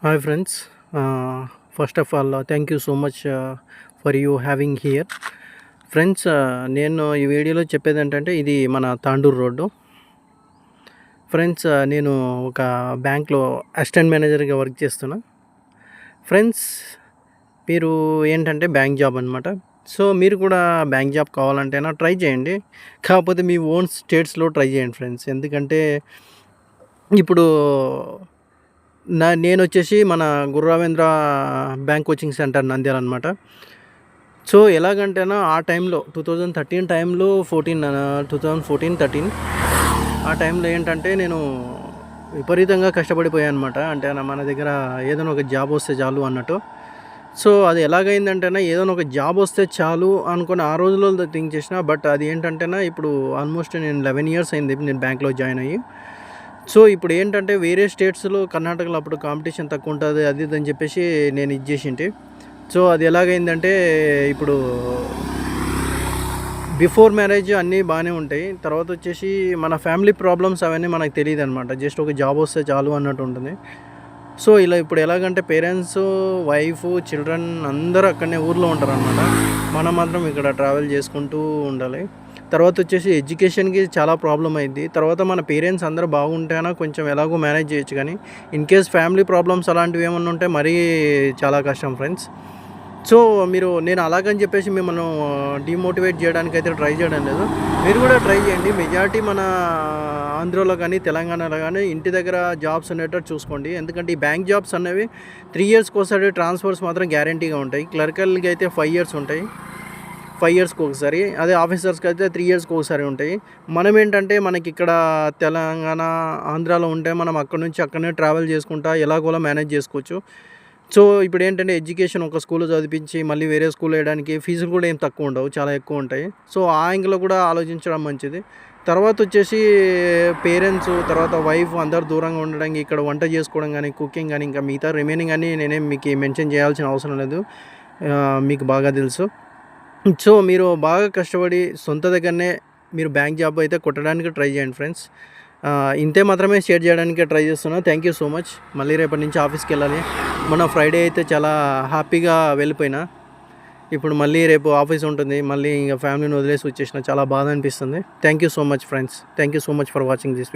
Hi friends. First of all, thank you so much for you having here. Friends, నేను ఈ వీడియోలో చెప్పేది ఏంటంటే ఇది మన తాండూరు రోడ్డు. ఫ్రెండ్స్, నేను ఒక బ్యాంక్లో అసిస్టెంట్ మేనేజర్గా వర్క్ చేస్తున్నా. ఫ్రెండ్స్, మీరు ఏంటంటే బ్యాంక్ జాబ్ అనమాట. సో మీరు కూడా బ్యాంక్ జాబ్ కావాలంటేనా ట్రై చేయండి. కాకపోతే మీ ఓన్ స్టేట్స్లో ట్రై చేయండి ఫ్రెండ్స్. ఎందుకంటే ఇప్పుడు నేను వచ్చేసి మన Guru Ravendra bank coaching centre Nandyal అనమాట. సో ఎలాగంటేనా ఆ టైంలో 2013 టైంలో 2014-13 ఆ టైంలో ఏంటంటే నేను విపరీతంగా కష్టపడిపోయాను అనమాట. అంటే మన దగ్గర ఏదైనా ఒక జాబ్ వస్తే చాలు అన్నట్టు. సో అది ఎలాగైందంటేనా ఏదైనా ఒక జాబ్ వస్తే చాలు అనుకుని ఆ రోజుల్లో థింక్ చేసిన. బట్ అది ఏంటంటేనా ఇప్పుడు ఆల్మోస్ట్ నేను 11 ఇయర్స్ అయింది నేను బ్యాంక్లో జాయిన్ అయ్యి. సో ఇప్పుడు ఏంటంటే వేరే స్టేట్స్లో కర్ణాటకలో అప్పుడు కాంపిటీషన్ తక్కువ ఉంటుంది అది ఇది అని చెప్పేసి నేను ఇది చేసింటి. సో అది ఎలాగైందంటే ఇప్పుడు బిఫోర్ మ్యారేజ్ అన్నీ బాగానే ఉంటాయి. తర్వాత వచ్చేసి మన ఫ్యామిలీ ప్రాబ్లమ్స్ అవన్నీ మనకు తెలియదు అనమాట. జస్ట్ ఒక జాబ్ వస్తే చాలు అన్నట్టు ఉంటుంది. సో ఇలా ఇప్పుడు ఎలాగంటే పేరెంట్స్, వైఫ్, చిల్డ్రన్ అందరూ అక్కడనే ఊర్లో ఉంటారు అనమాట. మనం మాత్రం ఇక్కడ ట్రావెల్ చేసుకుంటూ ఉండాలి. తర్వాత వచ్చేసి ఎడ్యుకేషన్కి చాలా ప్రాబ్లం అయింది. తర్వాత మన పేరెంట్స్ అందరూ బాగుంటేనా కొంచెం ఎలాగో మేనేజ్ చేయొచ్చు, కానీ ఇన్ కేస్ ఫ్యామిలీ ప్రాబ్లమ్స్ అలాంటివి ఏమన్నా ఉంటే మరీ చాలా కష్టం ఫ్రెండ్స్. సో నేను అలాగని చెప్పేసి మిమ్మల్ని డిమోటివేట్ చేయడానికి అయితే ట్రై చేయడం లేదు. మీరు కూడా ట్రై చేయండి. మెజారిటీ మన ఆంధ్రలో కానీ తెలంగాణలో కానీ ఇంటి దగ్గర జాబ్స్ ఉండేటట్టు చూసుకోండి. ఎందుకంటే ఈ బ్యాంక్ జాబ్స్ అనేవి 3 ఇయర్స్కి ఒకసారి ట్రాన్స్ఫర్స్ మాత్రం గ్యారంటీగా ఉంటాయి. క్లర్కల్కి అయితే 5 ఇయర్స్ ఉంటాయి, 5 ఇయర్స్కి ఒకసారి. అదే ఆఫీసర్స్కి అయితే 3 ఇయర్స్కి ఒకసారి ఉంటాయి. మనం ఏంటంటే మనకి ఇక్కడ తెలంగాణ, ఆంధ్రాలో ఉంటే మనం అక్కడ నుంచి అక్కడనే ట్రావెల్ చేసుకుంటా ఎలాగోలా మేనేజ్ చేసుకోవచ్చు. సో ఇప్పుడు ఏంటంటే ఎడ్యుకేషన్ ఒక స్కూల్లో చదివించి మళ్ళీ వేరే స్కూల్లో వేయడానికి ఫీజులు కూడా ఏం తక్కువ ఉండవు, చాలా ఎక్కువ ఉంటాయి. సో ఆ యాంగిల్లో కూడా ఆలోచించడం మంచిది. తర్వాత వచ్చేసి పేరెంట్స్, తర్వాత వైఫ్ అందరు దూరంగా ఉండడానికి ఇక్కడ వంట చేసుకోవడం కానీ, కుకింగ్ కానీ, ఇంకా మిగతా రిమైనింగ్ అని నేనేం మీకు మెన్షన్ చేయాల్సిన అవసరం లేదు, మీకు బాగా తెలుసు. సో మీరు బాగా కష్టపడి సొంత దగ్గరనే మీరు బ్యాంక్ జాబ్ అయితే కొట్టడానికి ట్రై చేయండి ఫ్రెండ్స్. ఇంతే మాత్రమే షేర్ చేయడానికి ట్రై చేస్తున్నా. Thank you so much. మళ్ళీ రేపటి నుంచి ఆఫీస్కి వెళ్ళాలి. మొన్న ఫ్రైడే అయితే చాలా హ్యాపీగా వెళ్ళిపోయినా. ఇప్పుడు మళ్ళీ రేపు ఆఫీస్ ఉంటుంది. మళ్ళీ ఇంకా ఫ్యామిలీని వదిలేసి వచ్చేసిన. చాలా బాధ అనిపిస్తుంది. Thank you so much friends. Thank you so much for watching this video.